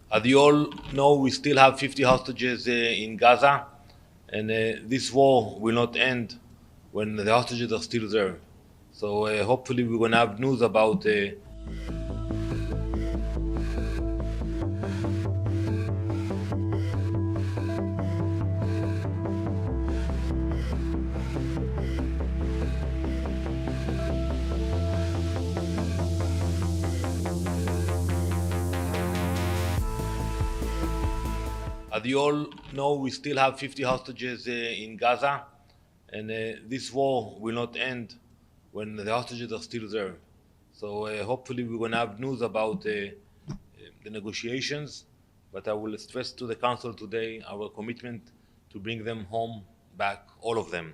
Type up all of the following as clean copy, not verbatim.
As you all know, we still have 50 hostages in Gaza, and this war will not end when the hostages are still there. So hopefully we're going to have news about As you all know, we still have 50 hostages in Gaza, and this war will not end when the hostages are still there. So hopefully we're going to have news about the negotiations, but I will stress to the Council today our commitment to bring them home back, all of them.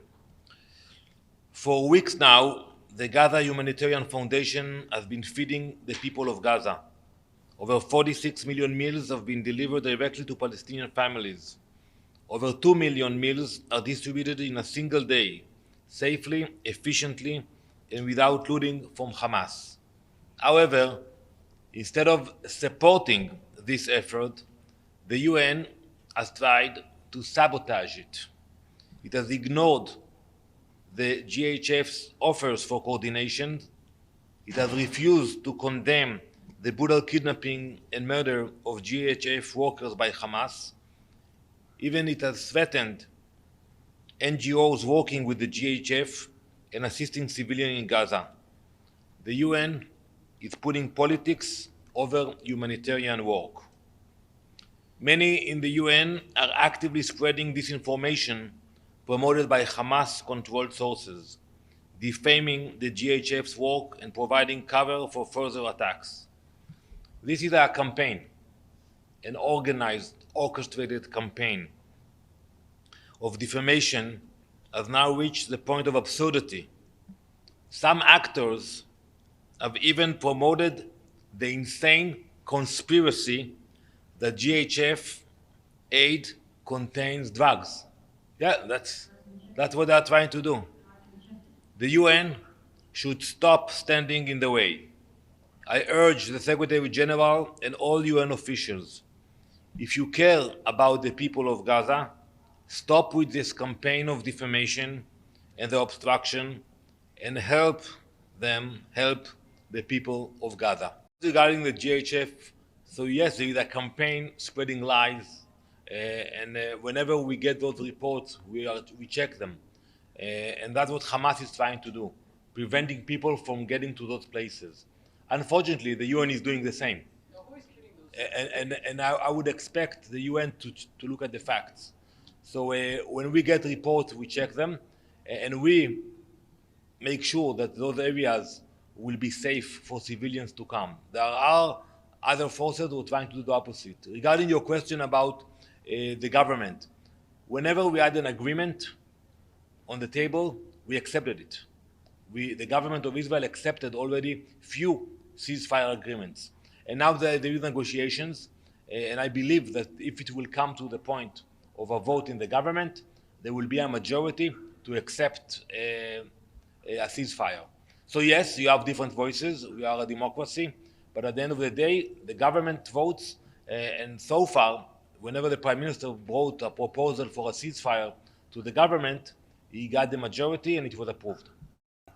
For weeks now, the Gaza Humanitarian Foundation has been feeding the people of Gaza. Over 46 million meals have been delivered directly to Palestinian families. Over 2 million meals are distributed in a single day, safely, efficiently, and without looting from Hamas. However, instead of supporting this effort, the UN has tried to sabotage it. It has ignored the GHF's offers for coordination. It has refused to condemn the brutal kidnapping and murder of GHF workers by Hamas. Even it has threatened NGOs working with the GHF and assisting civilians in Gaza. The UN is putting politics over humanitarian work. Many in the UN are actively spreading disinformation promoted by Hamas-controlled sources, defaming the GHF's work and providing cover for further attacks. This is a campaign, an organized, orchestrated campaign of defamation has now reached the point of absurdity. Some actors have even promoted the insane conspiracy that GHF aid contains drugs. Yeah, that's what they're trying to do. The UN should stop standing in the way. I urge the Secretary General and all UN officials, if you care about the people of Gaza, stop with this campaign of defamation and the obstruction and help the people of Gaza. Regarding the GHF, so yes, there is a campaign spreading lies, and whenever we get those reports, we check them. And that's what Hamas is trying to do, preventing people from getting to those places. Unfortunately, the UN is doing the same. And I would expect the UN to look at the facts. So when we get reports, we check them, and we make sure that those areas will be safe for civilians to come. There are other forces who are trying to do the opposite. Regarding your question about the government, whenever we had an agreement on the table, we accepted it. The government of Israel accepted already few ceasefire agreements. And now there is negotiations, and I believe that if it will come to the point of a vote in the government, there will be a majority to accept a ceasefire. So yes, you have different voices, we are a democracy, but at the end of the day, the government votes, and so far, whenever the Prime Minister brought a proposal for a ceasefire to the government, he got the majority and it was approved.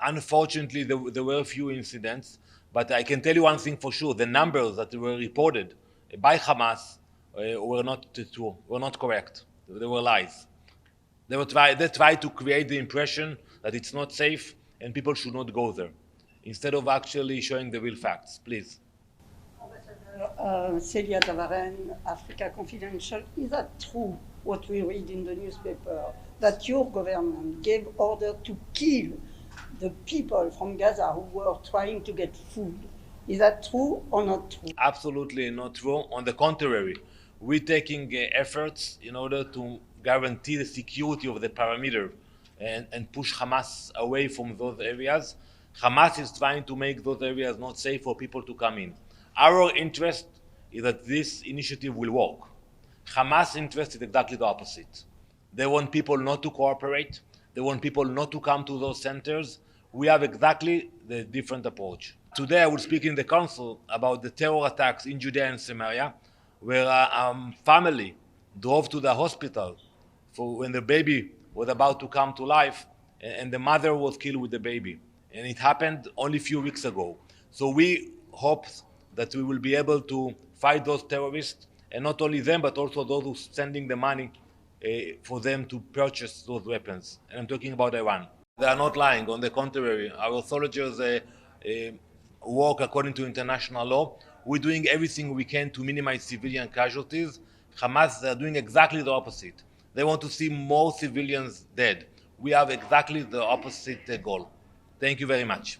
Unfortunately, there were a few incidents, but I can tell you one thing for sure, the numbers that were reported by Hamas were not true, were not correct. They were lies. They tried to create the impression that it's not safe and people should not go there, instead of actually showing the real facts. Please. Celia Tavaren, Africa Confidential. Is that true, what we read in the newspaper, that your government gave order to kill the people from Gaza who were trying to get food? Is that true or not true? Absolutely not true. On the contrary, we're taking efforts in order to guarantee the security of the perimeter and push Hamas away from those areas. Hamas is trying to make those areas not safe for people to come in. Our interest is that this initiative will work. Hamas' interest is exactly the opposite. They want people not to cooperate. They want people not to come to those centers. We have exactly the different approach. Today I will speak in the Council about the terror attacks in Judea and Samaria. where a family drove to the hospital for when the baby was about to come to life, and the mother was killed with the baby. And it happened only a few weeks ago. So we hope that we will be able to fight those terrorists, and not only them, but also those who are sending the money for them to purchase those weapons. And I'm talking about Iran. They are not lying. On the contrary, our soldiers work according to international law. We're doing everything we can to minimize civilian casualties. Hamas, they are doing exactly the opposite. They want to see more civilians dead. We have exactly the opposite goal. Thank you very much.